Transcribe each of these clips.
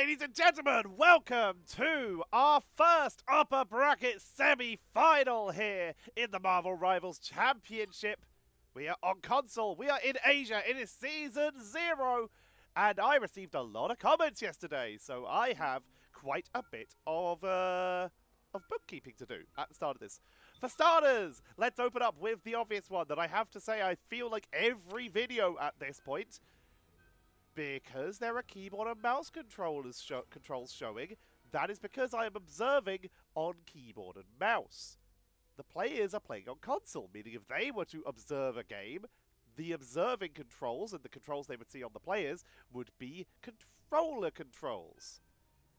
Ladies and gentlemen, welcome to our first upper bracket semi-final here in the Marvel Rivals Championship. We are on console, we are in Asia, it is Season 0, and I received a lot of comments yesterday, so I have quite a bit of bookkeeping to do at the start of this. For starters, let's open up with the obvious one that I have to say I feel like every video at this point, because there are keyboard and mouse controls showing, that is because I am observing on keyboard and mouse. The players are playing on console, meaning if they were to observe a game, the observing controls and the controls they would see on the players would be controller controls.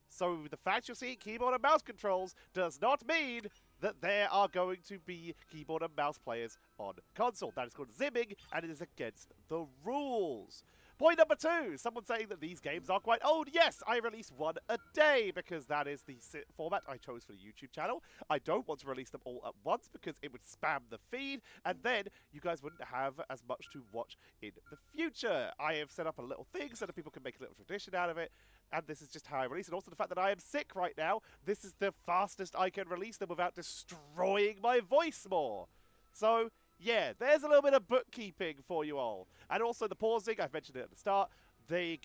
So the fact you're seeing keyboard and mouse controls does not mean that there are going to be keyboard and mouse players on console. That is called zimming, and it is against the rules. Point number 2, someone saying that these games are quite old. Yes, I release one a day because that is the format I chose for the YouTube channel. I don't want to release them all at once because it would spam the feed and then you guys wouldn't have as much to watch in the future. I have set up a little thing so that people can make a little tradition out of it, and this is just how I release it. Also the fact that I am sick right now, this is the fastest I can release them without destroying my voice more. So yeah, there's a little bit of bookkeeping for you all. And also the pausing, I've mentioned it at the start. The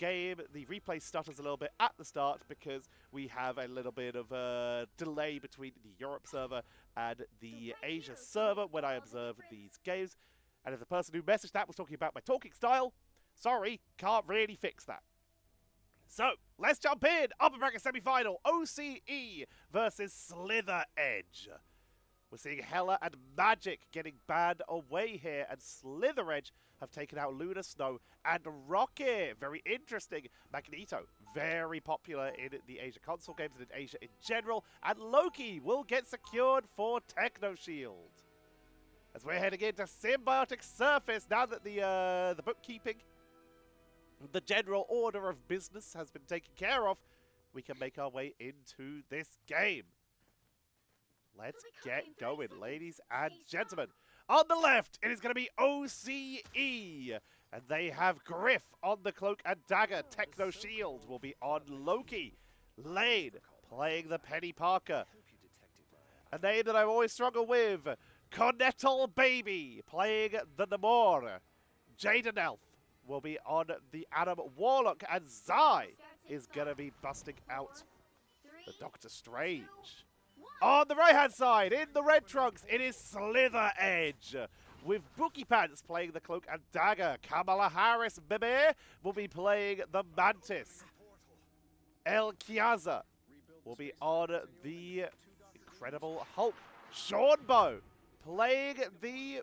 replay stutters a little bit at the start because we have a little bit of a delay between the Europe server and the Asia server when I observe these games. And if the person who messaged that was talking about my talking style, sorry, can't really fix that. So, let's jump in. Upper bracket semi-final, OCE versus SlytherEdge. We're seeing Hela and Magic getting banned away here, and SlytherEdge have taken out Luna Snow and Rocket. Very interesting. Magneto, very popular in the Asia console games and in Asia in general. And Loki will get secured for Techno Shield. As we're heading into Symbiotic Surface, now that the bookkeeping, the general order of business has been taken care of, we can make our way into this game. Let's get going, ladies and gentlemen. On the left, it is going to be OCE. And they have Griff on the Cloak and Dagger. Techno Shield will be on Loki. Lane playing the Penny Parker. A name that I've always struggled with. Cornettle Baby playing the Namor. Jaden Elf will be on the Adam Warlock. And Zai is going to be busting out the Doctor Strange. On the right-hand side, in the red trunks, it is SlytherEdge. With Bookie Pants playing the Cloak and Dagger. Kamala Harris, baby, will be playing the Mantis. El Kiaza will be on the Incredible Hulk. Sean Bow playing the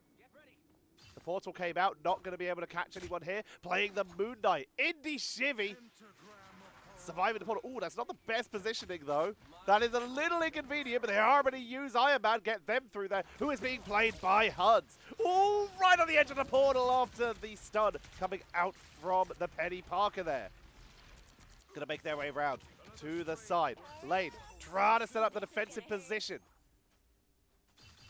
Portal came out, not going to be able to catch anyone here. Playing the Moon Knight. Indy Shivy surviving the portal. Ooh, that's not the best positioning, though. That is a little inconvenient, but they are going to use Iron Man, get them through there, who is being played by Huds. Ooh, right on the edge of the portal after the stun coming out from the Penny Parker there. Going to make their way around to the side. Lane trying to set up the defensive position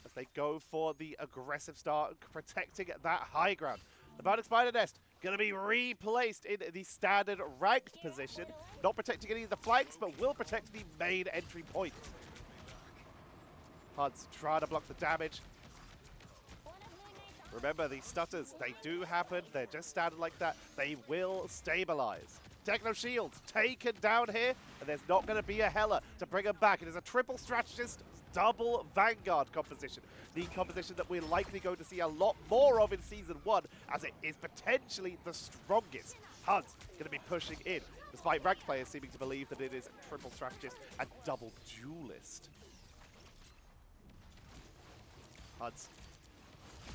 as they go for the aggressive start, protecting that high ground. The Bionic Spider Nest going to be replaced in the standard ranked position. Not protecting any of the flanks, but will protect the main entry point. Huds trying to block the damage. Remember, these stutters, they do happen. They're just standard like that. They will stabilize. Techno Shield taken down here, and there's not going to be a Hela to bring him back. It is a triple strategist, double Vanguard composition. The composition that we're likely going to see a lot more of in Season 1, as it is potentially the strongest. Huds going to be pushing in, despite ranked players seeming to believe that it is triple strategist and double duelist. Huds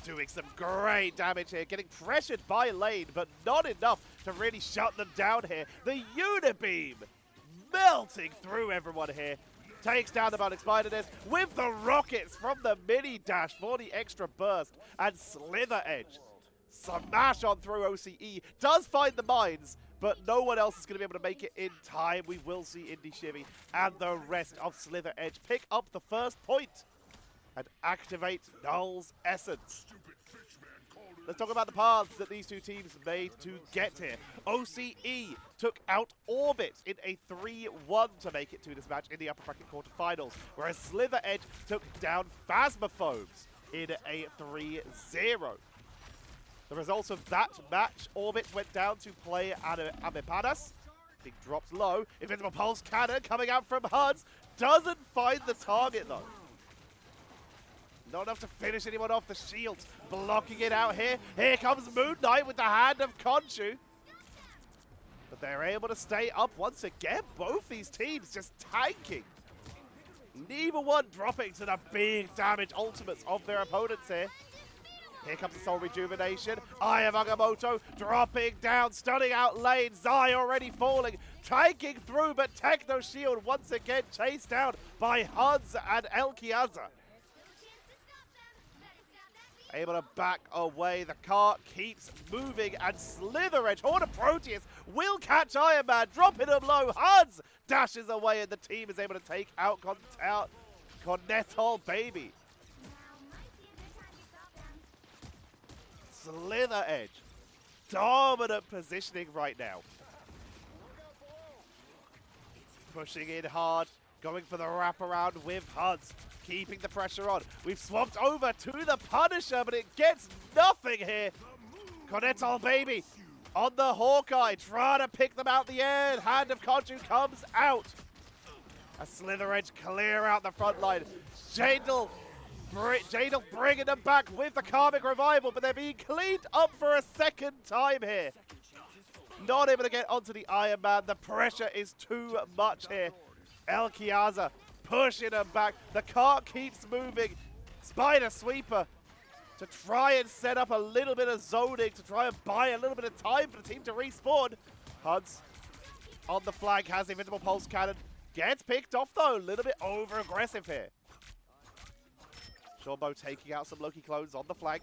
doing some great damage here, getting pressured by Lane, but not enough to really shut them down here. The Unibeam melting through everyone here. Takes down the Bionic Spider Nest with the rockets from the mini dash for the extra burst. And SlytherEdge smash on through OCE. Does find the mines, but no one else is going to be able to make it in time. We will see Indy Shivy and the rest of SlytherEdge pick up the first point and activate Null's Essence. let's talk about the paths that these two teams made to get here. OCE took out Orbit in a 3-1 to make it to this match in the upper bracket quarterfinals, whereas SlytherEdge took down Phasmophobes in a 3-0. The results of that match, Orbit went down to play Amepadas. He drops low. Invincible Pulse Cannon coming out from HUDs. Doesn't find the target though. Not enough to finish anyone off. The shields blocking it out here. Here comes Moon Knight with the hand of Khonshu. But they're able to stay up once again. Both these teams just tanking. Neither one dropping to the big damage ultimates of their opponents here. Here comes the Soul Rejuvenation. Eye of Agamotto dropping down, stunning out lane. Zai already falling, tanking through, but Techno Shield once again chased down by HUDs and Elkiaza. Able to back away. The cart keeps moving, and SlytherEdge, Horde of Proteus, will catch Iron Man, dropping him low. HUDs dashes away, and the team is able to take out Cornetol Baby. SlytherEdge, dominant positioning right now. Pushing in hard, going for the wraparound with HUDs, keeping the pressure on. We've swapped over to the Punisher, but it gets nothing here. Cornetol Baby on the Hawkeye, trying to pick them out the air. Hand of Khonshu comes out. As SlytherEdge clear out the front line. Jadel bringing them back with the Karmic Revival, but they're being cleaned up for a second time here. Not able to get onto the Iron Man. The pressure is too much here. Elkiaza pushing them back. The cart keeps moving. Spider Sweeper to try and set up a little bit of zoning, to try and buy a little bit of time for the team to respawn. HUDs on the flank, has the Invincible Pulse Cannon. Gets picked off though, a little bit over aggressive here. Shorbo taking out some Loki clones on the flank.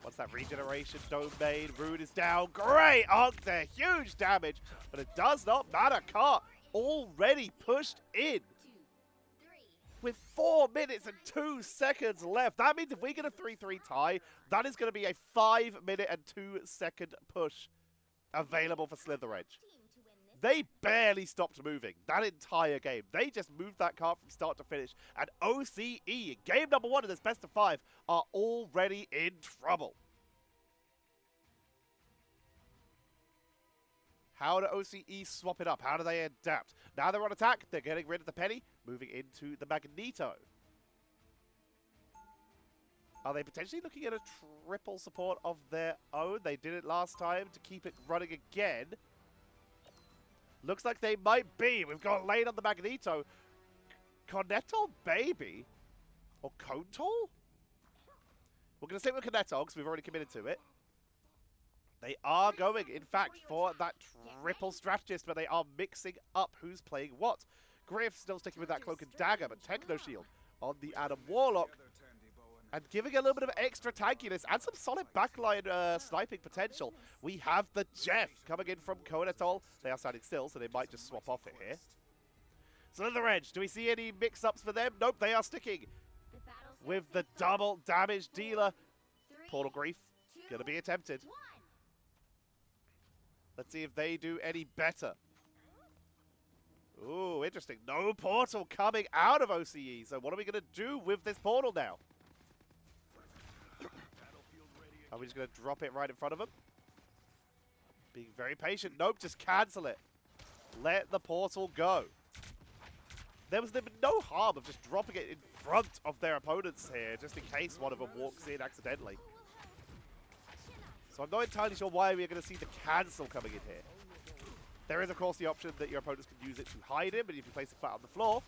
What's that regeneration domain? Rune is down. Great arc there. Huge damage. But it does not matter. Cart already pushed in. With 4 minutes and 2 seconds left. That means if we get a 3-3 tie, that is going to be a 5-minute and 2-second push available for SlytherEdge. They barely stopped moving that entire game. They just moved that card from start to finish. And OCE, game number 1 of this best of 5, are already in trouble. How do OCE swap it up? How do they adapt? Now they're on attack. They're getting rid of the Penny, moving into the Magneto. Are they potentially looking at a triple support of their own? They did it last time to keep it running again. Looks like they might be. We've got lane on the Magneto. Cornetol Baby? Or Kontol? We're going to stick with Cornetol because we've already committed to it. They are going, in fact, for that triple strategist, but they are mixing up who's playing what. Griff still sticking with that Cloak and Dagger, but Techno Shield on the Adam Warlock. And giving a little bit of extra tankiness and some solid backline sniping potential. We have the Jeff coming in from Cornetol. They are standing still, so they might just swap off it here. SlytherEdge, do we see any mix-ups for them? Nope, they are sticking with the double damage dealer. Portal Grief, gonna be attempted. Let's see if they do any better. Ooh, interesting. No portal coming out of OCE. So what are we gonna do with this portal now? Are we just going to drop it right in front of him? Being very patient. Nope, just cancel it. Let the portal go. There was no harm of just dropping it in front of their opponents here, just in case one of them walks in accidentally. So I'm not entirely sure why we're going to see the cancel coming in here. There is, of course, the option that your opponents can use it to hide him, but if you place it flat on the floor,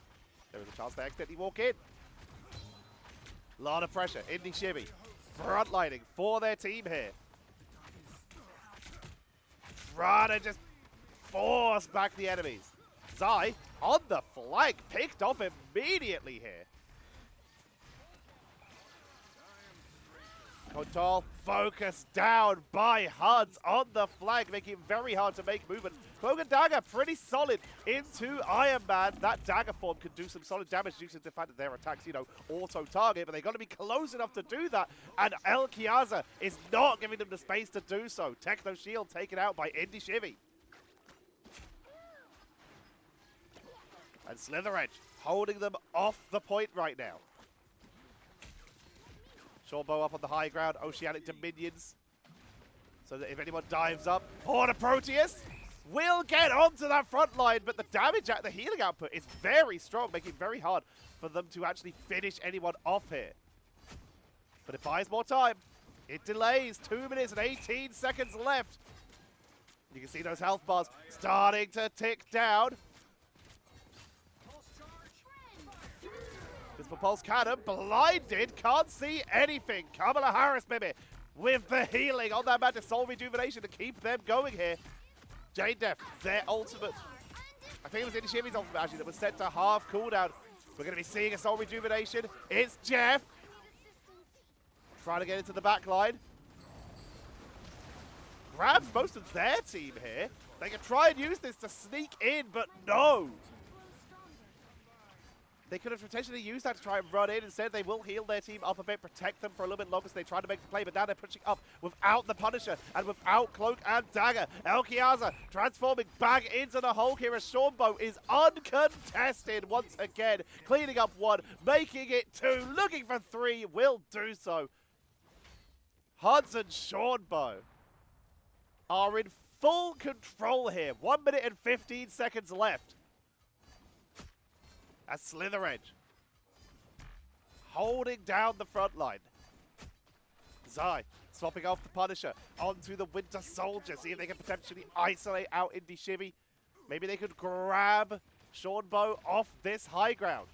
there is a chance they accidentally walk in. A lot of pressure. Indie Shimmy. Frontlining for their team here. Trying to just force back the enemies. Zai on the flank, picked off immediately here. Kontol focused down by HUDs on the flank, making it very hard to make movement Cloak and Dagger, pretty solid into Iron Man. That Dagger form can do some solid damage due to the fact that their attacks, you know, auto-target, but they got to be close enough to do that. And Enquiries is not giving them the space to do so. Techno Shield taken out by Yggdrasil. And SlytherEdge holding them off the point right now. Shortbow up on the high ground, Oceanic Dominions. So that if anyone dives up, Horde of Proteus will get onto that front line, but the damage at the healing output is very strong, making it very hard for them to actually finish anyone off here. But it buys more time. It delays. 2 minutes and 18 seconds left. You can see those health bars starting to tick down. This Pulse Cannon, blinded, can't see anything. Kamala Harris, baby, with the healing on that Magic Soul Rejuvenation to keep them going here. Jade Death, their ultimate. I think it was Yggdrasil's ultimate actually that was set to half cooldown. We're going to be seeing a Soul Rejuvenation. It's Jeff. Trying to get into the back line. Grabs most of their team here. They can try and use this to sneak in, but no. They could have potentially used that to try and run in. Instead, they will heal their team up a bit, protect them for a little bit longer so they try to make the play, but now they're pushing up without the Punisher and without Cloak and Dagger. Enquiries transforming back into the Hulk here as Shortbow is uncontested once again, cleaning up 1, making it 2, looking for 3, will do so. Huds and Shortbow are in full control here. 1 minute and 15 seconds left. As SlytherEdge holding down the front line. Zai swapping off the Punisher onto the Winter Soldier. See if they can potentially isolate out Yggdrasil. Maybe they could grab Shortbow off this high ground.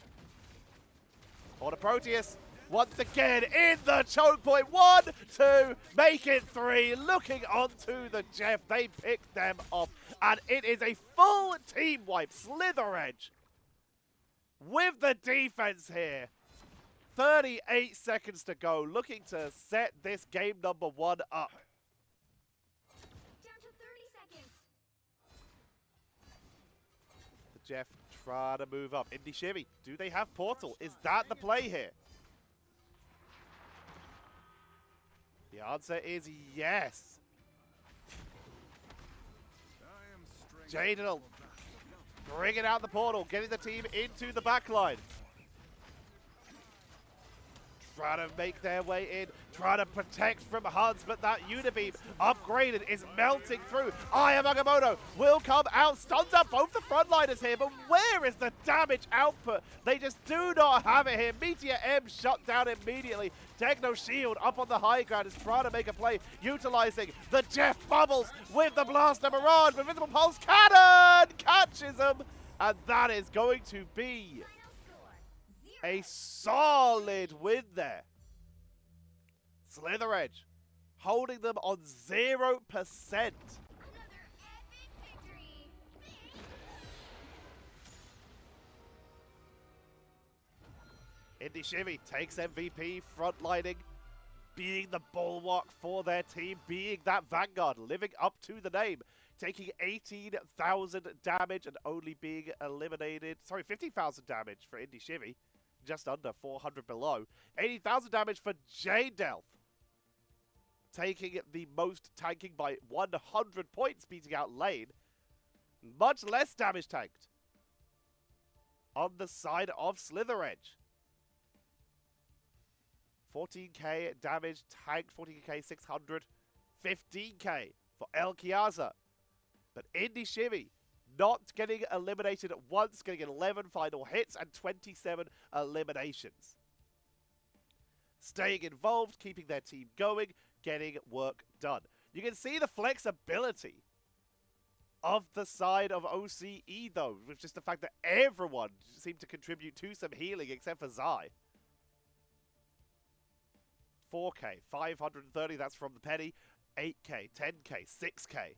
Horde of Proteus once again in the choke point. 1, 2, make it 3. Looking onto the Jeff. They picked them off. And it is a full team wipe. SlytherEdge with the defense here. 38 seconds to go. Looking to set this game number 1 up. Down to 30 seconds. The Jeff trying to move up. Yggdrasil, do they have Portal? Is that the play here? The answer is yes. Jaden bringing out the portal, getting the team into the back line. Trying to make their way in, trying to protect from HUDs, but that Unibeam upgraded is melting through. Aya Magamoto will come out, stuns up both the frontliners here, but where is the damage output? They just do not have it here. Meteor M shut down immediately. Techno Shield up on the high ground is trying to make a play, utilizing the Jeff Bubbles with the Blaster Mirage. Invisible Pulse Cannon catches him, and that is going to be a solid win there. SlytherEdge holding them on 0%. Yggdrasil takes MVP, frontlining, being the bulwark for their team, being that Vanguard, living up to the name, taking 18,000 damage and only being eliminated. Sorry, 50,000 damage for Yggdrasil, just under 400 below. 80,000 damage for J-Delth, taking the most, tanking by 100 points, beating out Lane. Much less damage tanked on the side of SlytherEdge. 14k damage tanked, 14k 600, 15k for Enquiries. But Yggdrasil not getting eliminated at once, getting 11 final hits and 27 eliminations. Staying involved, keeping their team going, getting work done. You can see the flexibility of the side of OCE though, with just the fact that everyone seemed to contribute to some healing except for Zai. 4k, 530, that's from the penny, 8k, 10k, 6k.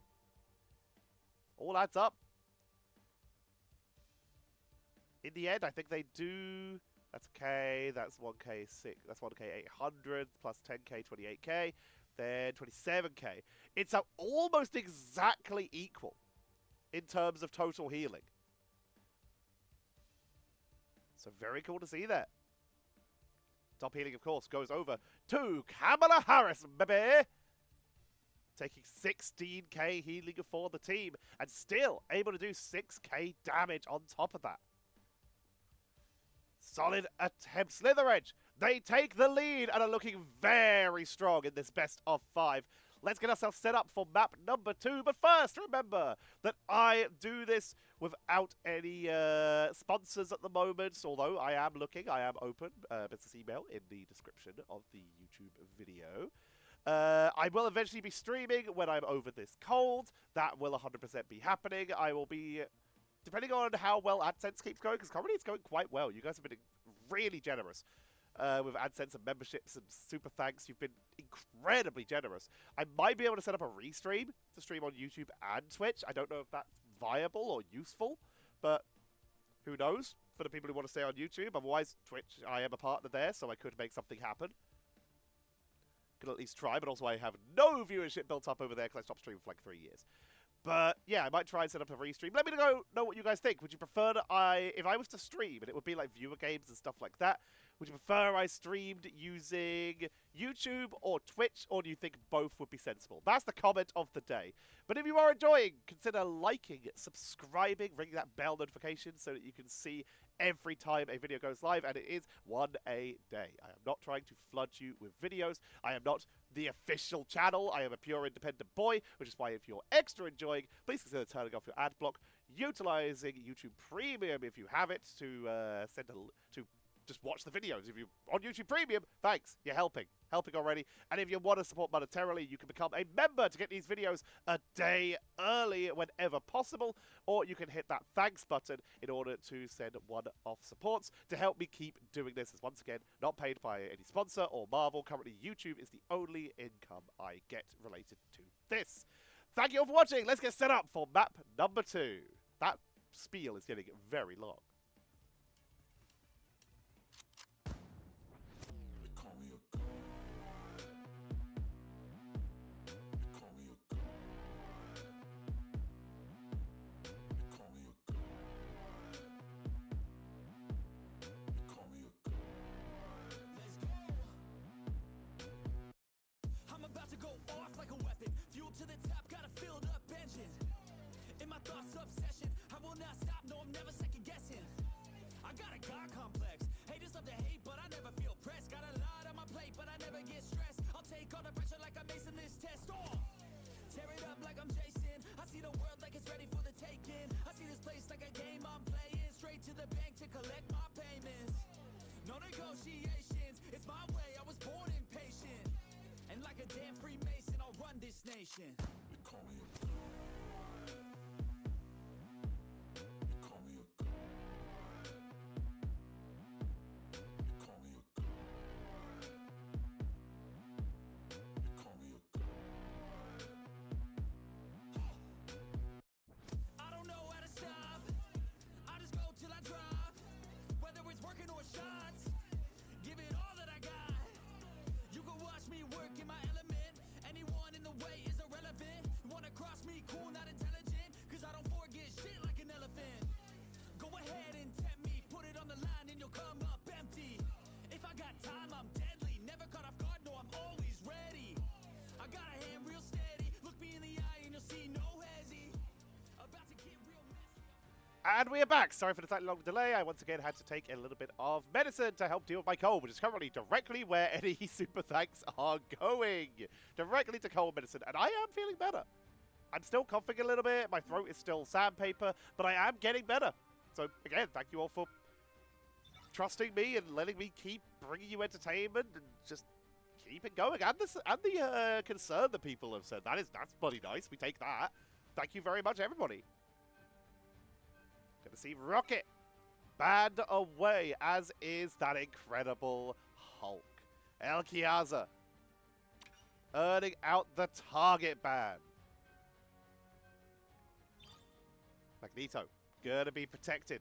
All adds up. In the end, I think they do, that's K, that's 1k 6, that's 1k 800, plus 10k, 28k, then 27k. It's almost exactly equal. in terms of total healing. So very cool to see that. Top healing, of course, goes over to Kamala Harris, baby! Taking 16k healing for the team, and still able to do 6k damage on top of that. Solid attempt. SlytherEdge, they take the lead and are looking very strong in this best of 5. Let's get ourselves set up for map number 2. But first, remember that I do this without any sponsors at the moment. Although I am open. Business email in the description of the YouTube video. I will eventually be streaming when I'm over this cold. That will 100% be happening. I will be, depending on how well AdSense keeps going, because currently it's going quite well. You guys have been really generous with AdSense and memberships and super thanks. You've been incredibly generous. I might be able to set up a restream to stream on YouTube and Twitch. I don't know if that's viable or useful, but who knows for the people who want to stay on YouTube. Otherwise, Twitch, I am a partner there, so I could make something happen. Could at least try, but also I have no viewership built up over there because I stopped streaming for like 3 years. But yeah, I might try and set up a restream. Let me know what you guys think. Would you prefer that if I was to stream and it would be like viewer games and stuff like that, would you prefer I streamed using YouTube or Twitch, or do you think both would be sensible? That's the comment of the day. But if you are enjoying, consider liking, subscribing, ringing that bell notification so that you can see every time a video goes live, and it is one a day. I am not trying to flood you with videos. I am not the official channel. I am a pure independent boy, which is why if you're extra enjoying, please consider turning off your ad block, utilizing YouTube Premium if you have it to just watch the videos. If you're on YouTube Premium, thanks. You're helping already. And if you want to support monetarily, you can become a member to get these videos a day early whenever possible, or you can hit that thanks button in order to send one-off supports to help me keep doing this. As once again, not paid by any sponsor or Marvel. Currently, YouTube is the only income I get related to this. Thank you all for watching. Let's get set up for map number 2. That spiel is getting very long. Obsession, I will not stop, no, I'm never second guessing. I got a God complex, haters love to hate, but I never feel pressed. Got a lot on my plate, but I never get stressed. I'll take all the pressure like I'm acing this test. Tear it up like I'm Jason. I see the world like it's ready for the taking. I see this place like a game I'm playing. Straight to the bank to collect my payments. No negotiations, it's my way, I was born impatient. And like a damn Freemason, I'll run this nation. They call me a And we are back. Sorry for the slightly long delay. I once again had to take a little bit of medicine to help deal with my cold, which is currently directly where any super thanks are going. Directly to cold medicine. And I am feeling better. I'm still coughing a little bit. My throat is still sandpaper, but I am getting better. So, again, thank you all for trusting me and letting me keep bringing you entertainment and just keep it going. And the concern that people have said. That's bloody nice. We take that. Thank you very much, everybody. Gonna see Rocket banned away, as is that incredible Hulk. El Chiaza earning out the target ban. Magneto gonna be protected.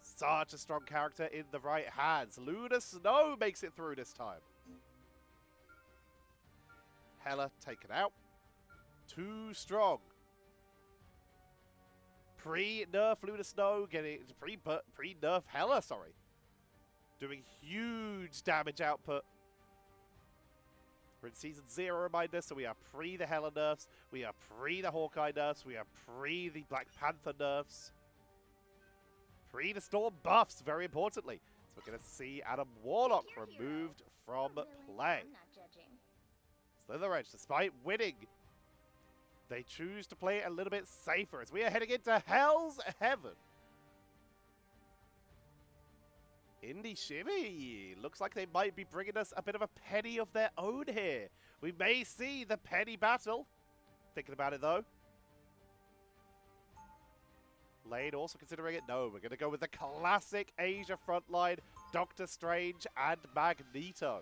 Such a strong character in the right hands. Luna Snow makes it through this time. Hela taken out. Too strong. Pre-nerf Lunar Snow, getting pre-nerf Hela, sorry. Doing huge damage output. We're in Season 0, reminder, so we are pre the Hela nerfs, we are pre the Hawkeye nerfs, we are pre the Black Panther nerfs. Pre the Storm buffs, very importantly. So we're going to see Adam Warlock removed from play. I'm not judging. SlytherEdge, despite winning, they choose to play it a little bit safer as we are heading into Hell's Heaven. Indy Shimmy, looks like they might be bringing us a bit of a penny of their own here. We may see the penny battle. Thinking about it though. Lane also considering it. No, we're going to go with the classic Asia frontline, Doctor Strange and Magneto.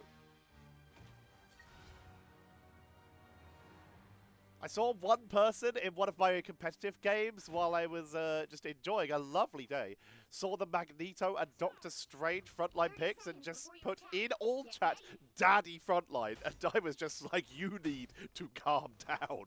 I saw one person in one of my competitive games while I was just enjoying a lovely day. Saw the Magneto and Doctor Strange frontline picks and just put in all chat, Daddy frontline. And I was just like, you need to calm down.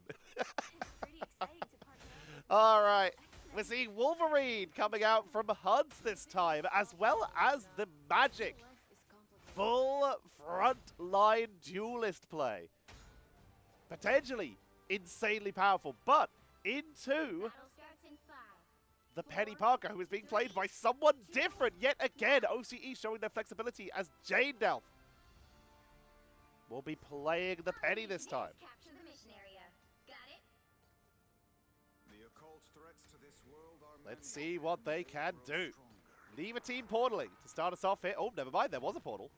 Pretty exciting to partner. Alright, we're seeing Wolverine coming out from HUDs this time, as well as the Magic. Life is complicated. Full frontline duelist play. Potentially insanely powerful, but into Battle starts in 5. the Penny Parker, who is being played by someone different yet again. OCE showing their flexibility as Jane Delph will be playing the Penny this time. Capture the mission area. Got it? The occult threats to this world are Let's see what they can do. Leave a team portaling to start us off here. Oh, never mind, there was a portal.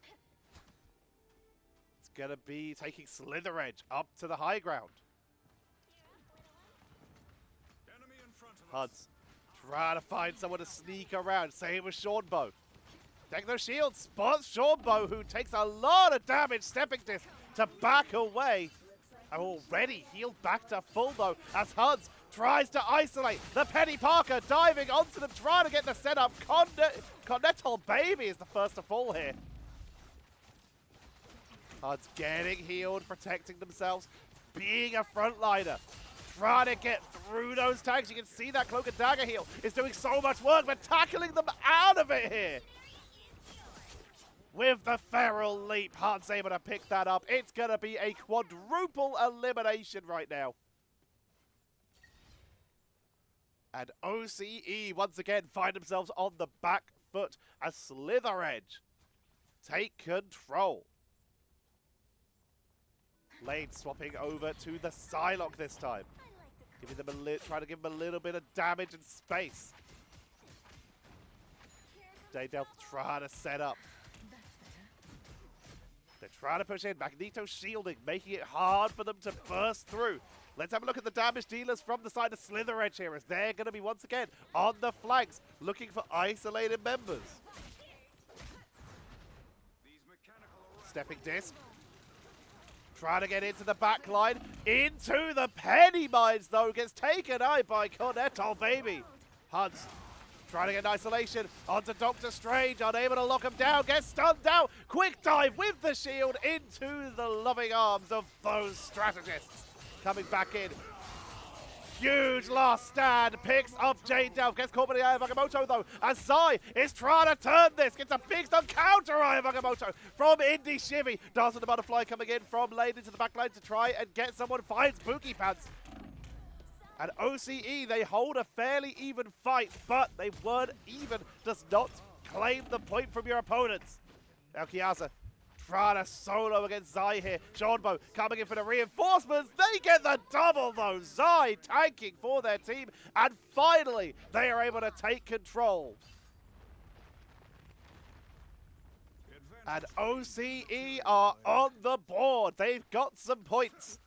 It's going to be taking SlytherEdge up to the high ground. enemy in front of us. HUDs trying to find someone to sneak around. Same with Seanbo. Techno Shield spots Seanbo, who takes a lot of damage. Stepping Disc to back away. Already healed back to full though, as HUDs tries to isolate the Penny Parker, diving onto them, trying to get the setup. Cornetto Baby is the first to fall here. HUDs getting healed, protecting themselves, being a frontliner. Trying to get through those tags. You can see that Cloak and Dagger heal is doing so much work, but tackling them out of it here. With the Feral Leap, HUD's able to pick that up. It's going to be a quadruple elimination right now. And OCE once again find themselves on the back foot as SlytherEdge take control. Lane swapping over to the Psylocke this time. Giving them trying to give them a little bit of damage and space. Delph trying to set up. They're trying to push in. Magneto shielding, making it hard for them to burst through. Let's have a look at the damage dealers from the side of SlytherEdge here, as they're going to be once again on the flanks, looking for isolated members. These mechanical Stepping Disc. Trying to get into the back line. Into the Penny Mines, though. Gets taken out by Cornetto Baby. HUDs trying to get in isolation. Onto Doctor Strange. Unable to lock him down. Gets stunned out. Quick dive with the shield into the loving arms of those strategists. Coming back in. Huge last stand. Picks up Jane Delph. Gets caught by the Eye of Agamotto, though. As Zai is trying to turn this. Gets a big stun counter Eye of Agamotto from Indy Shimmy. Dancing the Butterfly coming in from lane into the back line to try and get someone. Finds Bookie Pants. And OCE, they hold a fairly even fight, but they weren't even. Does not claim the point from your opponents. Now Kiasa trying to solo against Zai here. Seanbo coming in for the reinforcements. They get the double though. Zai tanking for their team. And finally, they are able to take control. And OCE are on the board. They've got some points.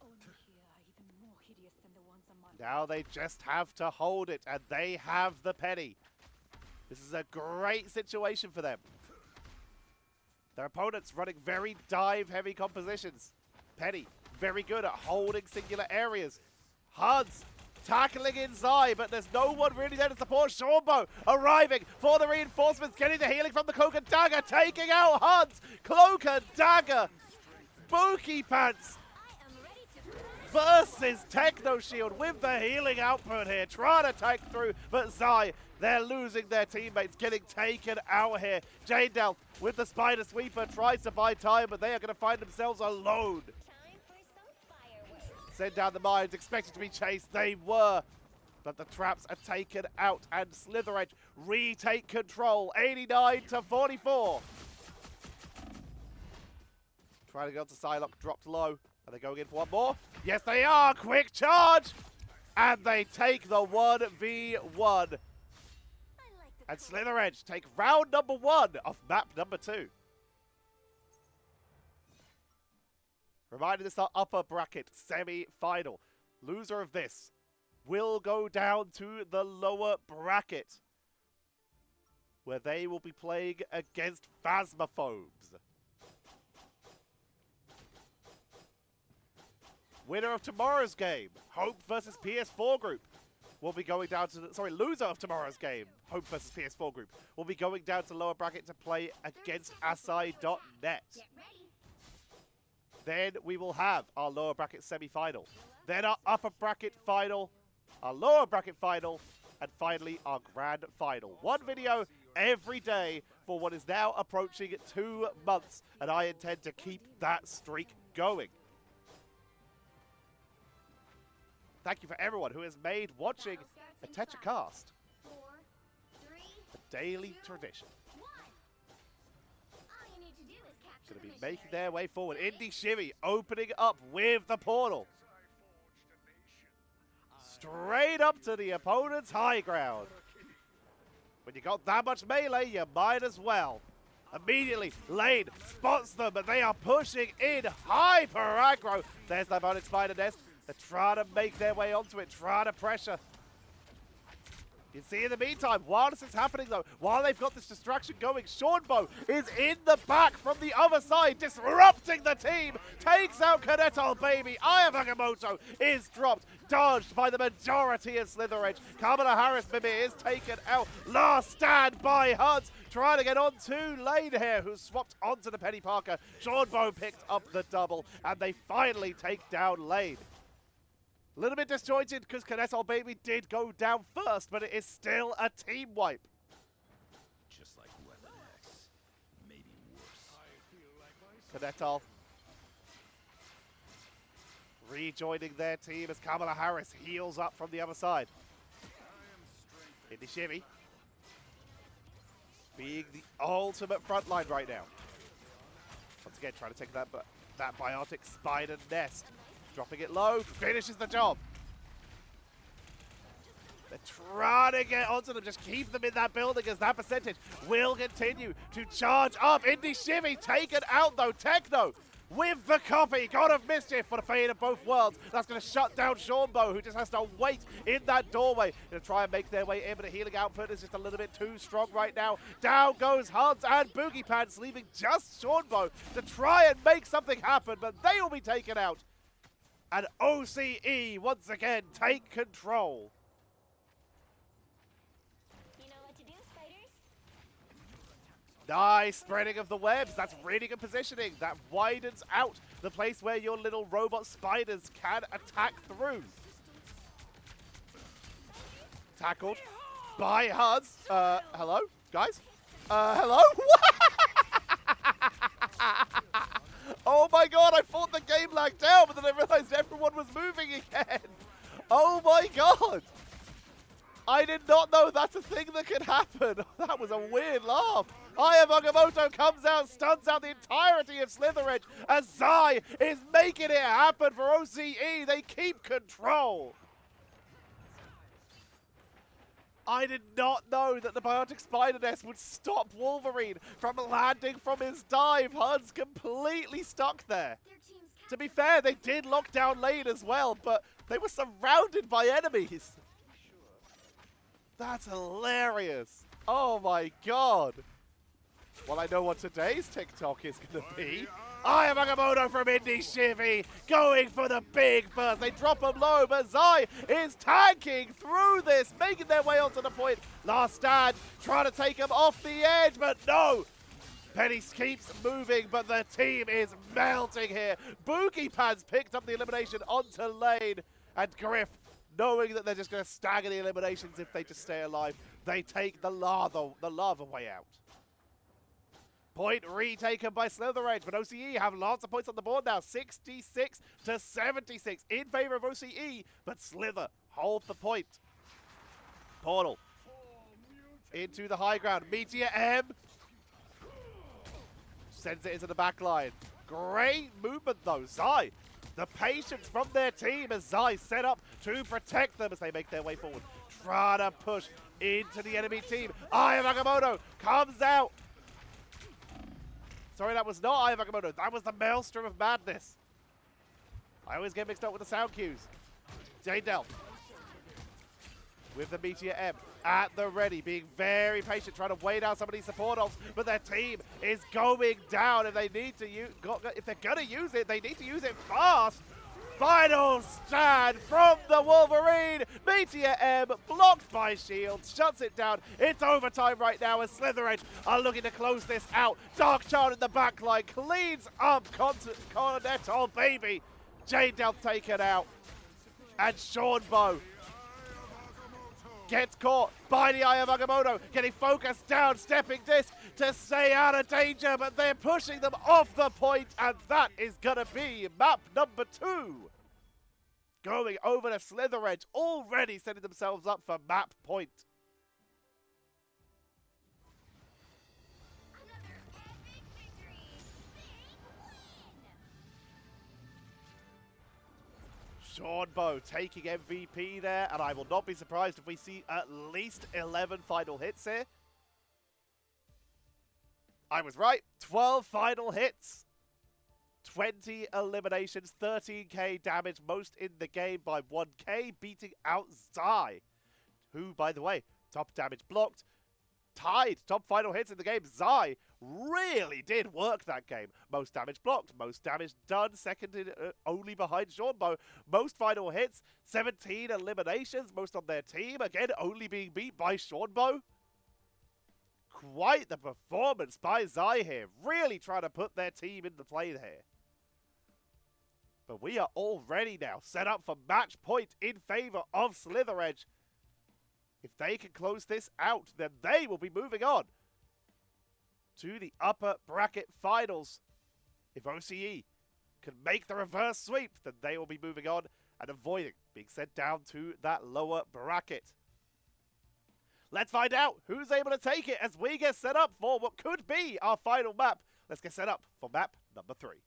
Now they just have to hold it, and they have the Penny. This is a great situation for them. Their opponents running very dive-heavy compositions. Penny, very good at holding singular areas. HUDs tackling in Zai, but there's no one really there to support. Seanbo arriving for the reinforcements, getting the healing from the Cloak and Dagger, taking out HUDs. Cloak and Dagger. Bookie Pants. I am ready to versus Techno Shield with the healing output here, trying to take through, but Zai, they're losing their teammates, getting taken out here. Jadel with the Spider Sweeper tries to buy time, but they are going to find themselves alone. Time for some fireworks. Send down the mines, expected to be chased, they were. But the traps are taken out, and SlytherEdge retake control, 89 to 44. Trying to go to Psylocke, dropped low. Are they going in for one more? Yes, they are! Quick charge! And they take the 1v1. I like the And SlytherEdge take round number 1 of map number 2. Reminding this our upper bracket semi-final. Loser of this will go down to the lower bracket, where they will be playing against Phasmophobes. Winner of tomorrow's game, Hope versus PS4 group, will be going down to the, loser of tomorrow's game, Hope versus PS4 group, will be going down to lower bracket to play against Asai.net. Get ready. Then we will have our lower bracket semi-final. Then our upper bracket final, our lower bracket final, and finally our grand final. One video every day for what is now approaching 2 months, and I intend to keep that streak going. Thank you for everyone who has made watching a Tetcher cast 4, 3, a daily tradition. 1. All you need to do is capture Going to the be mission making area. their way forward. Indie Shimmy opening up with the portal. Straight up to the opponent's high ground. When you got that much melee, you might as well. Immediately, Lane spots them, but they are pushing in hyper aggro. There's the Symbiotic Spider Nest. They're trying to make their way onto it, trying to pressure. You see in the meantime, while this is happening though, while they've got this distraction going, Seanbo is in the back from the other side, disrupting the team, takes out Kanetal Baby. Aya Agamotto is dropped, dodged by the majority of SlytherEdge. Kamala Harris Mimir is taken out. Last stand by Huds, trying to get on to Lane here, who swapped onto the Penny Parker. Seanbo picked up the double, and they finally take down Lane. A little bit disjointed because Kanetal Baby did go down first, but it is still a team wipe. Just like Weapon X, maybe worse. Kanetal rejoining their team as Kamala Harris heals up from the other side. In the shimmy. Being the ultimate frontline right now. Once again, trying to take that biotic spider nest. Dropping it low, finishes the job. They're trying to get onto them, just keep them in that building as that percentage will continue to charge up. Indie Shimmy taken out though. Techno with the copy. God of Mischief for the fate of both worlds. That's going to shut down Seanbo, who just has to wait in that doorway. Going to try and make their way in, but the healing output is just a little bit too strong right now. Down goes Huds and Boogie Pants, leaving just Seanbo to try and make something happen, but they will be taken out. And OCE once again take control. You know what to do, spiders? Nice spreading of the webs. That's really good positioning. That widens out the place where your little robot spiders can attack through. Tackled by Huds. Hello, guys? Hello? Oh my god, I thought the game lagged down, but then I realized everyone was moving again. Oh my god. I did not know that's a thing that could happen. That was a weird laugh. Aya Agamotto comes out, stuns out the entirety of SlytherEdge as Zai is making it happen for OCE. They keep control. I did not know that the Biotic Spider Nest would stop Wolverine from landing from his dive. Hud's completely stuck there. Their team's To be fair, they did lock down Lane as well, but they were surrounded by enemies. That's hilarious. Oh my god. Well, I know what today's TikTok is going to be. I am Agamotto from Indie Shivy, going for the big burst. They drop him low, but Zai is tanking through this, making their way onto the point. Last stand, trying to take him off the edge, but no. Penny keeps moving, but the team is melting here. Bookkeeping's picked up the elimination onto lane, and Griff, knowing that they're just going to stagger the eliminations if they just stay alive, they take the lava way out. Point retaken by SlytherEdge, but OCE have lots of points on the board now, 66 to 76 in favor of OCE, but Slither hold the point. Portal into the high ground. Meteor M sends it into the back line. Great movement though. Zai, the patience from their team as Zai set up to protect them as they make their way forward. Trying to push into the enemy team. Aya Magamoto comes out. Sorry, that was not Aya Magamoto. That was the Maelstrom of Madness. I always get mixed up with the sound cues. Jadel with the Meteor M at the ready, being very patient, trying to weigh down some of these support ops, but their team is going down. If they need to use, if they're gonna use it, they need to use it fast. Final stand from the Wolverine. Meteor M blocked by Shield, shuts it down. It's overtime right now as SlytherEdge are looking to close this out. Dark Child in the back line cleans up Cornetto baby. Jadel taken out, and Seanbo gets caught by the Aya Magamoto, getting focused down, stepping disc to stay out of danger, but they're pushing them off the point, and that is gonna be map number 2. Going over to SlytherEdge, already setting themselves up for map point. Another epic victory. Big win. Seanbo taking MVP there, and I will not be surprised if we see at least 11 final hits here. I was right, 12 final hits. 20 eliminations, 13k damage, most in the game by 1k, beating out Zai, who, by the way, top damage blocked, tied top final hits in the game. Zai really did work that game. Most damage blocked, most damage done, seconded only behind Seanbo. Most final hits, 17 eliminations, most on their team, again, only being beat by Seanbo. Quite the performance by Zai here, really trying to put their team in the play here. But we are already now set up for match point in favor of SlytherEdge. If they can close this out, then they will be moving on to the upper bracket finals. If OCE can make the reverse sweep, then they will be moving on and avoiding being sent down to that lower bracket. Let's find out who's able to take it as we get set up for what could be our final map. Let's get set up for map number 3.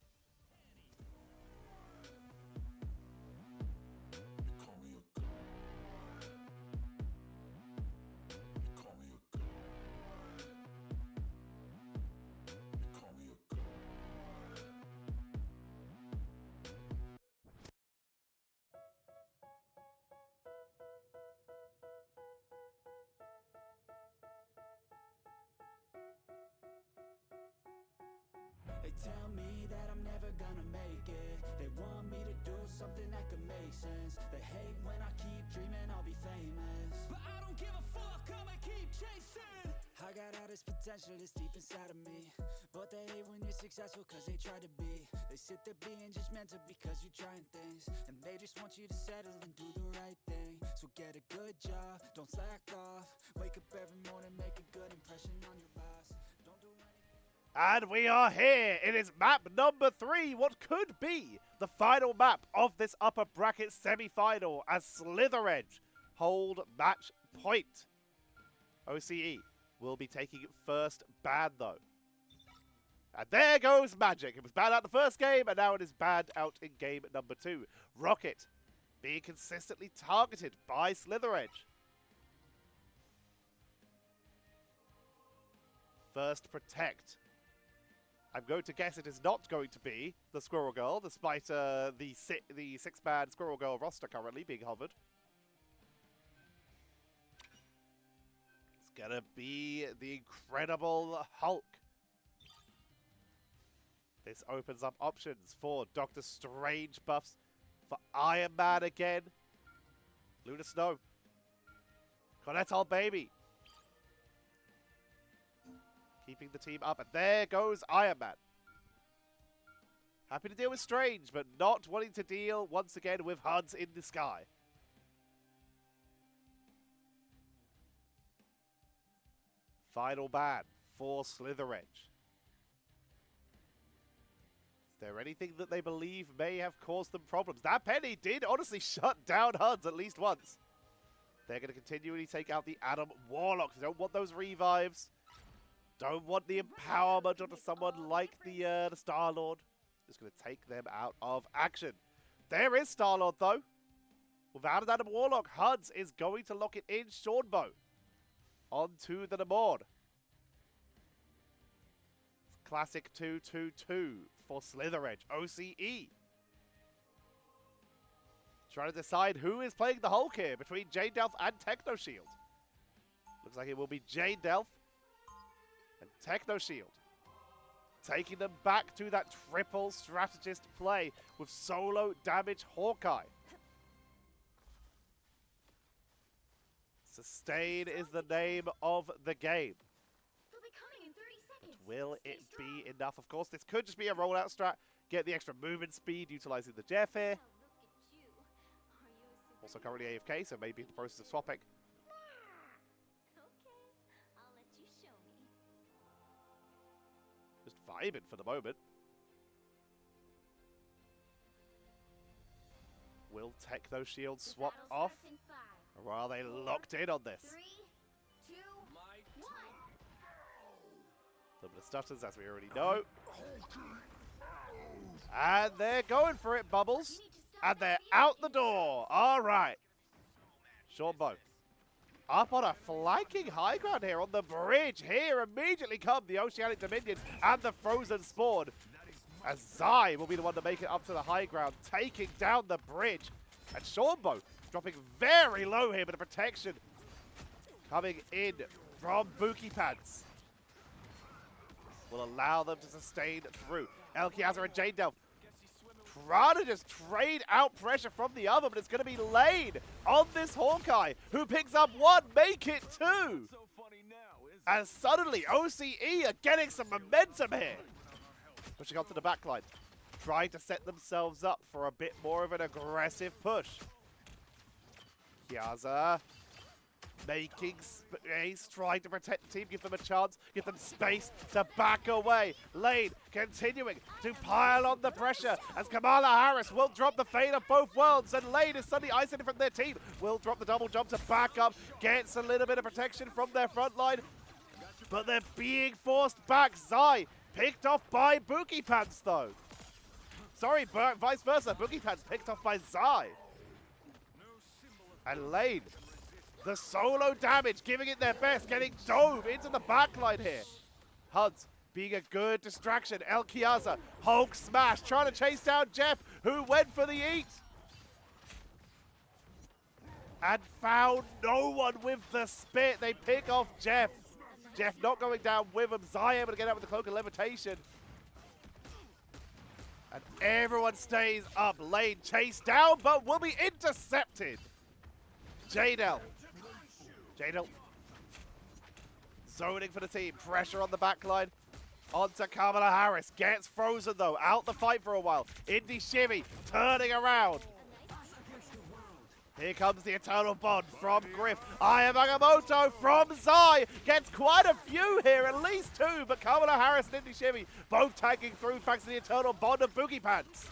They tell me that I'm never gonna make it. They want me to do something that could make sense. They hate when I keep dreaming I'll be famous, but I don't give a fuck, I'ma keep chasing. I got all this potential that's deep inside of me, but they hate when you're successful cause they try to be. They sit there being judgmental because you're trying things, and they just want you to settle and do the right thing. So get a good job, don't slack off. Wake up every morning, make a good impression on your boss. Don't do anything. And we are here. It is map number 3. What could be the final map of this upper bracket semi-final as SlytherEdge hold match point. OCE will be taking first ban though. And there goes Magic. It was banned out the first game, and now it is banned out in game number 2. Rocket being consistently targeted by SlytherEdge. First protect. I'm going to guess it is not going to be the Squirrel Girl, despite the 6-man Squirrel Girl roster currently being hovered. It's gonna be the Incredible Hulk. This opens up options for Doctor Strange buffs, for Iron Man again, Luna Snow, Cornetto Baby. keeping the team up. And there goes Iron Man. Happy to deal with Strange, but not wanting to deal, once again, with HUDs in the sky. Final ban for SlytherEdge. Is there anything that they believe may have caused them problems? That penny did honestly shut down HUDs at least once. They're going to continually take out the Adam Warlock. They don't want those revives. Don't want the empowerment onto someone like the Star-Lord. Just going to take them out of action. There is Star-Lord, though. Without an Adam Warlock, HUDs is going to lock it in. Shornbow onto the Namord. Classic 2-2-2 for SlytherEdge. OCE. Trying to decide who is playing the Hulk here between Jane Delph and Techno Shield. Looks like it will be Jane Delph and Techno Shield. Taking them back to that triple strategist play with solo damage Hawkeye. Sustain is the name of the game. They'll be coming in 30 seconds. Will it be enough? Of course, this could just be a rollout strat. Get the extra movement speed utilizing the Jeff here. Also currently AFK, so maybe in the process of swapping. Okay, I'll let you show me. Just vibing for the moment. Will Techno Shield swap off? Or are they locked in on this? 3, 2, 1. A little bit of stutters, as we already know. And they're going for it, Bubbles. And they're out the door. All right. Shornbow. Up on a flanking high ground here on the bridge. Here immediately come the Oceanic Dominion and the Frozen Spawn. As Zai will be the one to make it up to the high ground, taking down the bridge. And Shornbow dropping very low here, but the protection coming in from Buki Pants will allow them to sustain through. Elkiaza and Jane Delph trying to just trade out pressure from the other, but it's going to be Lane on this Hawkeye, who picks up one, make it two. And suddenly, OCE are getting some momentum here. Pushing onto the backline, trying to set themselves up for a bit more of an aggressive push. Kiaza making space, trying to protect the team, give them a chance, give them space to back away. Lane continuing to pile on the pressure as Kamala Harris will drop the fade of both worlds, and Lane is suddenly isolated from their team. Will drop the double jump to back up, gets a little bit of protection from their front line, but they're being forced back. Zai picked off by Buki Pants though. Sorry, vice versa. Buki Pants picked off by Zai. And Lane, the solo damage, giving it their best, getting dove into the backline here. HUDs being a good distraction. Elkiaza, Hulk smash, trying to chase down Jeff, who went for the eat. And found no one with the spit. They pick off Jeff. Jeff not going down with him. Zai able to get out with the cloak of levitation. And everyone stays up. Lane chased down, but will be intercepted. Jadel zoning for the team. Pressure on the backline. Onto Kamala Harris. Gets frozen though. Out the fight for a while. Indy Shimmy turning around. Here comes the Eternal Bond from Griff. Aya Magamoto from Zai. Gets quite a few here, at least two. But Kamala Harris and Indy Shimmy both tagging through thanks to the Eternal Bond of Boogie Pants.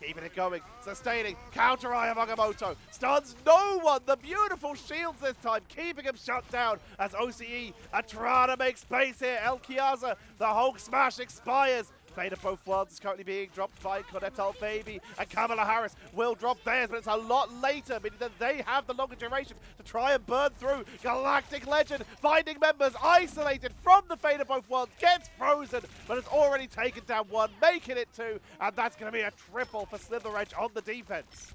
Keeping it going, sustaining, counter Aya Magamoto, stuns no one, the beautiful shields this time, keeping him shut down as OCE are trying to make space here. Elkiaza, the Hulk smash expires. Fate of both worlds is currently being dropped by Cornetto Baby, and Kamala Harris will drop theirs, but it's a lot later, meaning that they have the longer duration to try and burn through. Galactic Legend finding members isolated from the Fate of both worlds, gets frozen, but has already taken down one, making it two, and that's going to be a triple for SlytherEdge on the defense.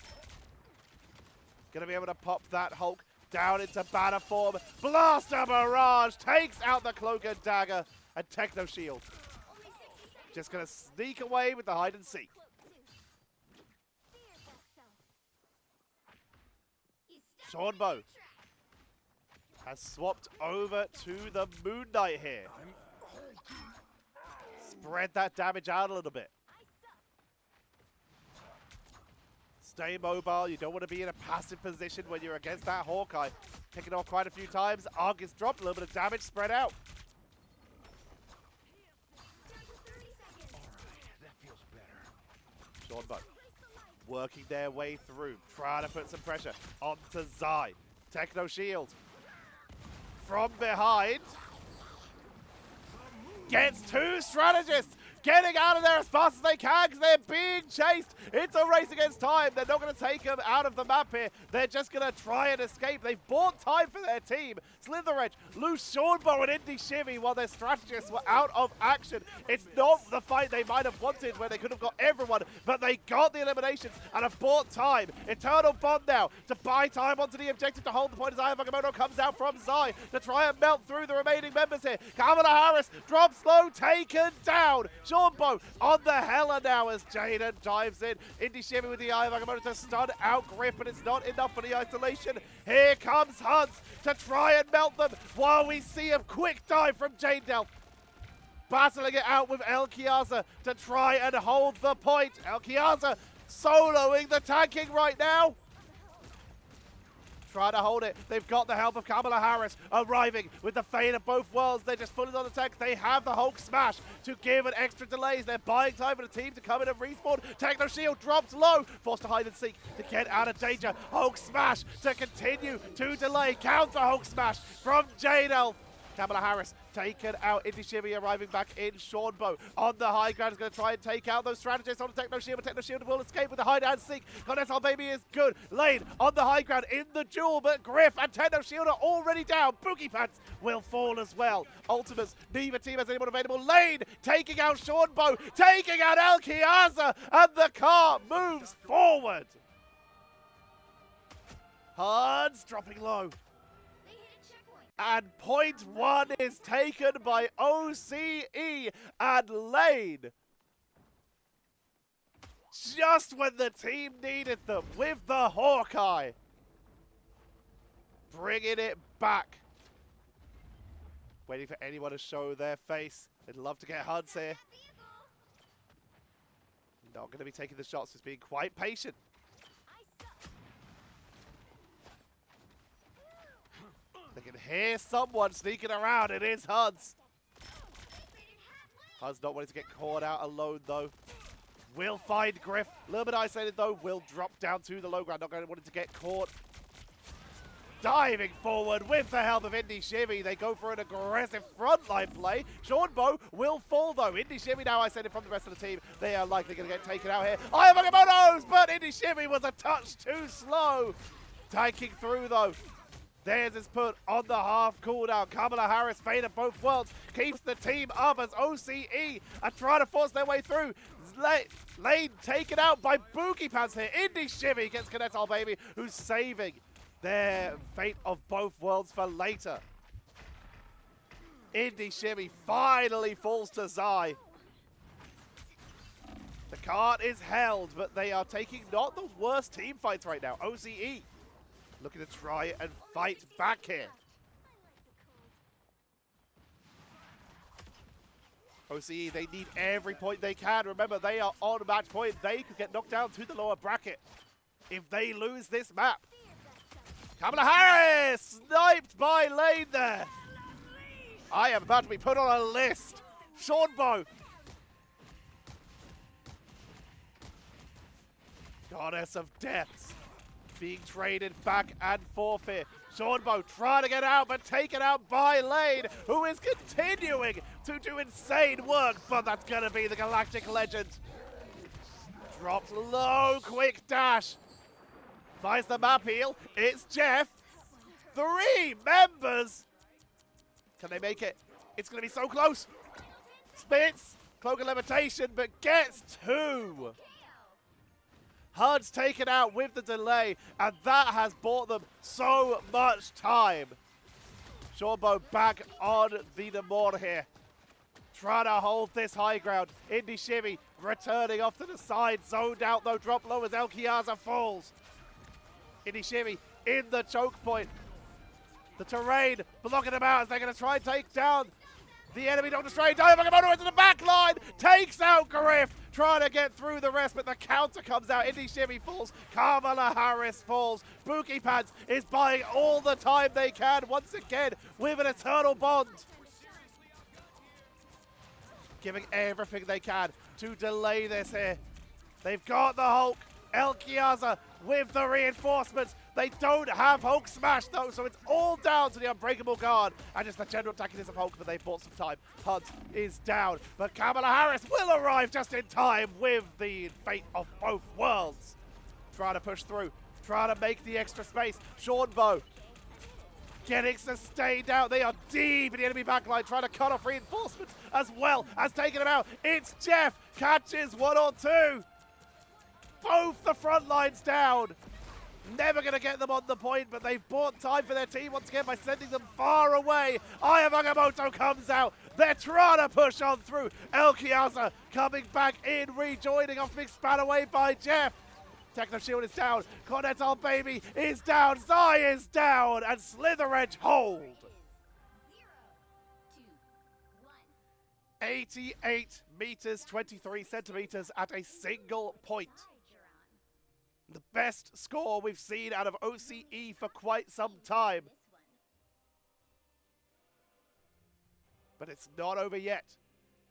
Going to be able to pop that Hulk down into banner form. Blaster Barrage takes out the Cloak and Dagger, and Techno Shield just going to sneak away with the hide and seek. Shornbow has swapped over to the Moon Knight here. Spread that damage out a little bit. Stay mobile. You don't want to be in a passive position when you're against that Hawkeye. Picking off quite a few times. Arc is dropped. A little bit of damage spread out. Sean Bow working their way through. Trying to put some pressure onto Zai. Techno Shield. From behind. Gets two strategists. Getting out of there as fast as they can because they're being chased. It's a race against time. They're not going to take them out of the map here. They're just going to try and escape. They've bought time for their team. SlytherEdge lose Seanbo and Indy Shivy while their strategists were out of action. It's not the fight they might have wanted where they could have got everyone, but they got the eliminations and have bought time. Eternal Bond now to buy time onto the objective to hold the point as Aya Vagamoto comes out from Zai to try and melt through the remaining members here. Kamala Harris drops low, taken down. Seanbo on the Hella now as Jaden dives in. Indy Shimmy with the Eye of Agamotto to stun out Grip, but it's not enough for the isolation. Here comes Hunt to try and melt them while we see a quick dive from Jadel. Battling it out with El Kiaza to try and hold the point. El Kiaza soloing the tanking right now. Trying to hold it. They've got the help of Kamala Harris arriving with the fade of both worlds. They're just fully on the tank. They have the Hulk smash to give an extra delays. They're buying time for the team to come in and respawn. Techno Shield drops low. Forced to hide and seek to get out of danger. Hulk smash to continue to delay. Counter Hulk smash from Jadel. Kamala Harris taken out. Indy Shimmy arriving back in. Seanbo on the high ground is going to try and take out those strategists on the Techno Shield, but Techno Shield will escape with the hide and seek. Goddess Our Baby is good. Lane on the high ground in the duel, but Griff and Techno Shield are already down. Boogie Pants will fall as well. Ultimates, neither team has anyone available. Lane taking out Seanbo, taking out El Kiaza, and the car moves forward. Hans dropping low. And point one is taken by OCE and Lane. Just when the team needed them with the Hawkeye. Bringing it back. Waiting for anyone to show their face. They'd love to get Huns here. Not going to be taking the shots, just being quite patient. They can hear someone sneaking around. It is Huds. Huds not wanting to get caught out alone, though. Will find Griff. A little bit isolated, though. Will drop down to the low ground. Not going to want to get caught. Diving forward with the help of Indy Shimmy. They go for an aggressive frontline play. Seanbo will fall, though. Indy Shimmy now isolated from the rest of the team. They are likely going to get taken out here. I have Agamotto's, but Indy Shimmy was a touch too slow. Tanking through, though. Theirs is put on the half cooldown. Kamala Harris, fade of both worlds, keeps the team up as OCE are trying to force their way through. Lane taken out by Boogie Pants here. Indy Shimmy gets Cadet Our Baby, who's saving their fate of both worlds for later. Indy Shimmy finally falls to Zai. The card is held, but they are taking not the worst team fights right now. OCE looking to try and fight back here. OCE, they need every point they can. Remember, they are on match point. They could get knocked down to the lower bracket if they lose this map. Kamala Harris sniped by Lane there. I am about to be put on a list. Seanbo. Goddess of Deaths. Being traded back and forth here. Seanbo trying to get out, but taken out by Lane, who is continuing to do insane work, but that's going to be the Galactic Legend. Drops low, quick dash. Finds the map heal. It's Jeff. 3 members. Can they make it? It's going to be so close. Spits, Cloak of Levitation, but gets 2. HUD's taken out with the delay, and that has bought them so much time. Seanbo back on the Namor here. Trying to hold this high ground. Indy Shimmy returning off to the side. Zoned out though, drop low as El Kiaza falls. Indy Shimmy in the choke point. The terrain blocking them out as they're going to try and take down the enemy. Doctor Strange, Agamotto into the back line, takes out Griff, trying to get through the rest, but the counter comes out. Indy Shimmy falls, Kamala Harris falls. Bookie Pants is buying all the time they can, once again, with an eternal bond. Giving everything they can to delay this here. They've got the Hulk, Elkiaza with the reinforcements. They don't have Hulk Smash though, so it's all down to the Unbreakable Guard and just the general attackiness of Hulk, but they've bought some time. Hunt is down, but Kamala Harris will arrive just in time with the fate of both worlds. Trying to push through, trying to make the extra space. Seanbo getting sustained out. They are deep in the enemy backline, trying to cut off reinforcements as well as taking them out. It's Jeff, catches one or two. Both the front lines down. Never going to get them on the point, but they've bought time for their team once again by sending them far away. Aya Agamotto comes out. They're trying to push on through. Elkiaza coming back in, rejoining after being spat away by Jeff. Techno Shield is down. Cornetto Baby is down. Zai is down. And SlytherEdge hold. 0, 2, 1. 88 meters, 23 centimeters at a single point. The best score we've seen out of OCE for quite some time. But it's not over yet.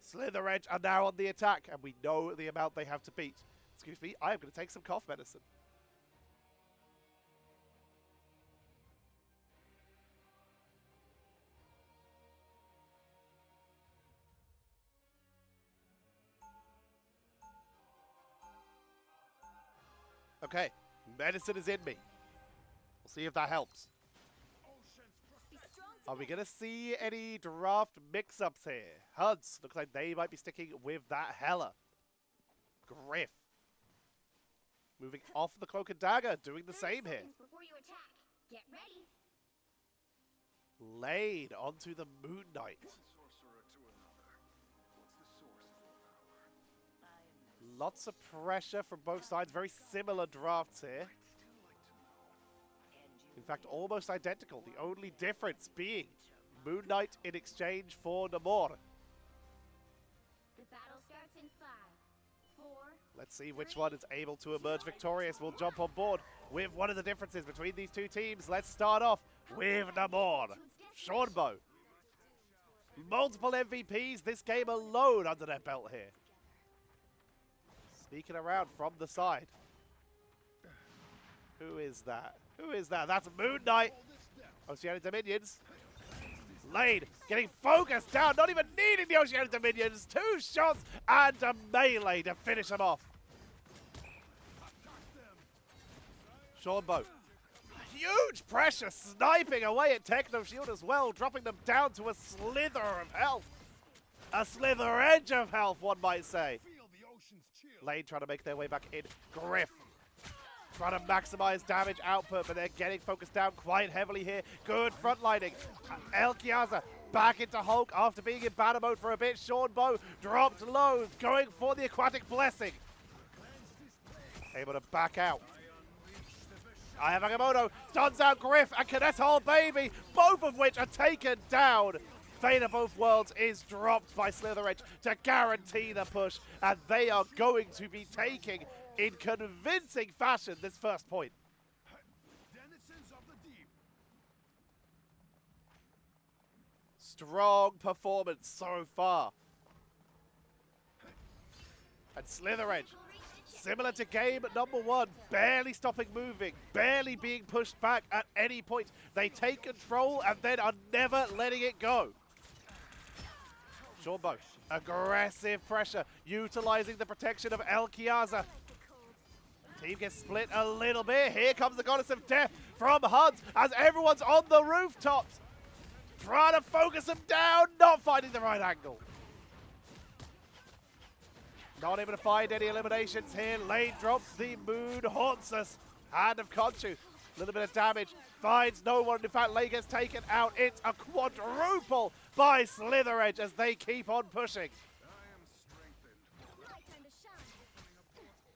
SlytherEdge are now on the attack, and we know the amount they have to beat. Excuse me, I am going to take some cough medicine. Okay, medicine is in me. We'll see if that helps. Are we going to see any draft mix-ups here? Huds, looks like they might be sticking with that Hela. Griff. Moving off the Cloak and Dagger, doing the same here. Before you attack, get ready. Laid onto the Moon Knight. Sorcerer to another. What's the source of your power? Lots of pressure from both sides. Very similar drafts here. In fact, almost identical. The only difference being Moon Knight in exchange for Namor. The battle starts in 5, 4. Let's see which one is able to emerge victorious. We'll jump on board with one of the differences between these two teams. Let's start off with Namor. Seanbo. Multiple MVPs this game alone under their belt here. Sneaking around from the side. Who is that? Who is that? That's Moon Knight. Oceanic Dominions. Lane getting focused down, not even needing the Oceanic Dominions. 2 shots and a melee to finish him off. Seanbo. Huge pressure sniping away at Techno Shield as well, dropping them down to a slither of health. A SlytherEdge of health, one might say. Lane trying to make their way back in. Griff trying to maximize damage output, but they're getting focused down quite heavily here. Good frontlining. Elkiaza back into Hulk after being in banner mode for a bit. Seanbo dropped low, going for the Aquatic Blessing. Able to back out. I have Agamotto, stuns out Griff and Cornetto Baby, both of which are taken down. Fate of both worlds is dropped by SlytherEdge to guarantee the push, and they are going to be taking, in convincing fashion, this first point. Strong performance so far. And SlytherEdge, similar to game number 1, barely stopping moving, barely being pushed back at any point. They take control and then are never letting it go. Seanbo, aggressive pressure, utilizing the protection of Elkiaza. Team gets split a little bit. Here comes the Goddess of Death from Huds as everyone's on the rooftops. Trying to focus them down, not finding the right angle. Not able to find any eliminations here. Lane drops the Moon, haunts us. Hand of Khonshu, a little bit of damage, finds no one. In fact, Lane gets taken out. It's a quadruple by SlytherEdge as they keep on pushing.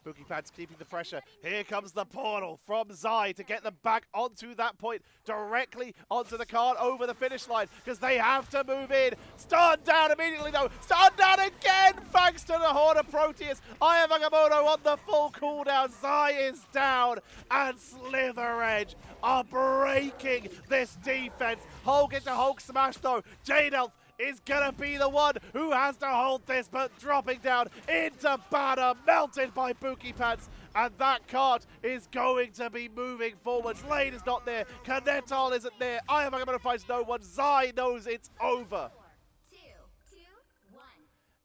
Bookiepad's keeping the pressure. Here comes the portal from Zai to get them back onto that point, directly onto the card over the finish line, because they have to move in. Stunned down immediately though. Stunned down again thanks to the Horde of Proteus. Aya Agamotto on the full cooldown. Zai is down, and SlytherEdge are breaking this defense. Hulk into Hulk smash though. J-Delph is gonna be the one who has to hold this, but dropping down into batter, melted by Bookiepads, and that card is going to be moving forwards. Lane is not there, Kanetal isn't there, I am going to find no one, Zai knows it's over. 4, 2, 1.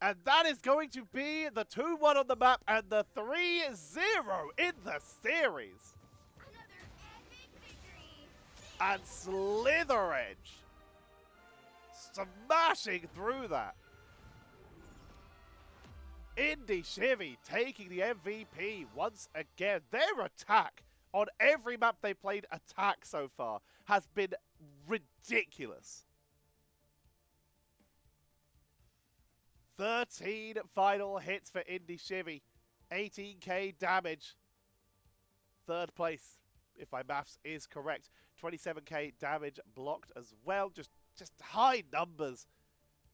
And that is going to be the 2-1 on the map and the 3-0 in the series. Another epic victory. And SlytherEdge smashing through that. Indy Shivy taking the MVP once again. Their attack on every map they played, attack so far, has been ridiculous. 13 final hits for Indy Shivy. 18k damage. Third place, if my maths is correct. 27k damage blocked as well. Just high numbers.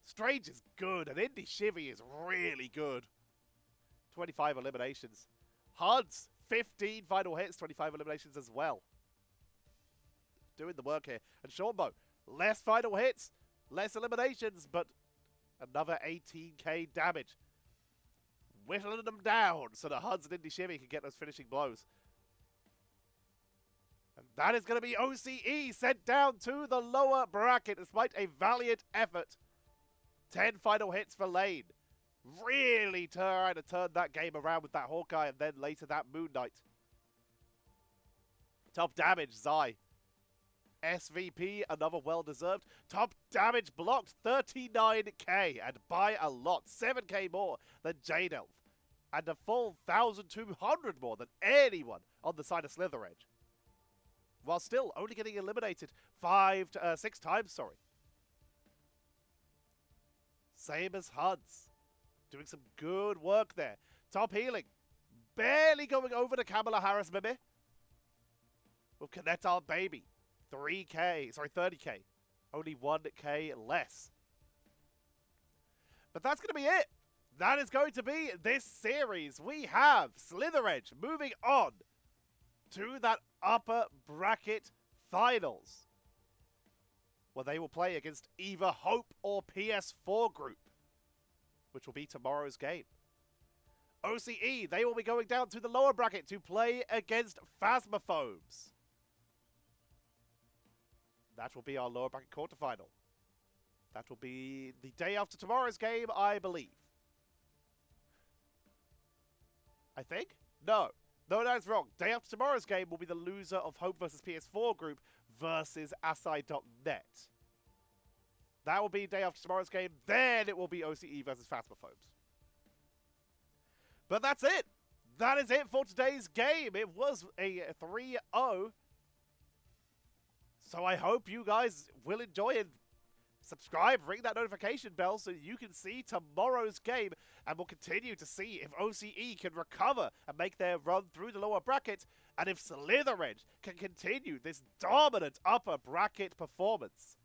Strange is good, and Indy Shivy is really good. 25 eliminations. HUD's 15 final hits, 25 eliminations as well. Doing the work here. And Shorbo, less final hits, less eliminations, but another 18k damage. Whittling them down so the HUDs and Indy Shivy can get those finishing blows. And that is going to be OCE sent down to the lower bracket despite a valiant effort. 10 final hits for Lane. Really trying to turn that game around with that Hawkeye and then later that Moon Knight. Top damage, Zai. SVP, another well-deserved. Top damage blocked, 39k, and by a lot. 7k more than J-Delph. And a full 1,200 more than anyone on the side of SlytherEdge. While still only getting eliminated 6 times, sorry. Same as HUDs. Doing some good work there. Top healing. Barely going over to Kamala Harris, Mimi. With Kanetal Baby. 30k. Only 1k less. But that's going to be it. That is going to be this series. We have SlytherEdge moving on to that upper bracket finals, where they will play against either Hope or PS4 group, which will be tomorrow's game. OCE, they will be going down to the lower bracket to play against Phasmophones. That will be our lower bracket quarterfinal. That will be the day after tomorrow's game, I believe. I think? No, that's wrong. Day after tomorrow's game will be the loser of Hope versus PS4 group versus Asai.net. That will be day after tomorrow's game. Then it will be OCE versus Phasmophones. But that's it. That is it for today's game. It was a 3-0. So I hope you guys will enjoy it. Subscribe, ring that notification bell so you can see tomorrow's game, and we'll continue to see if OCE can recover and make their run through the lower bracket, and if SlytherEdge can continue this dominant upper bracket performance.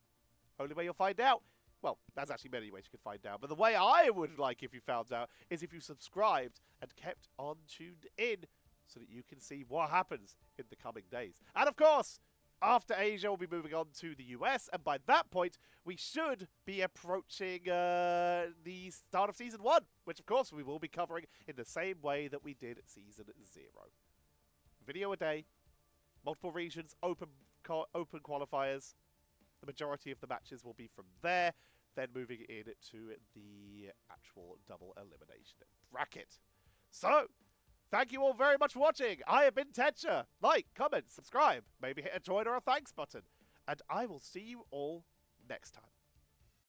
Only way you'll find out, well, there's actually many ways you can find out, but the way I would like if you found out is if you subscribed and kept on tuned in so that you can see what happens in the coming days. And of course, after Asia, we'll be moving on to the US, and by that point, we should be approaching the start of Season 1, which, of course, we will be covering in the same way that we did Season 0. Video a day, multiple regions, open qualifiers. The majority of the matches will be from there, then moving into the actual double elimination bracket. So, thank you all very much for watching. I have been Tetcher. Like, comment, subscribe, maybe hit a join or a thanks button. And I will see you all next time.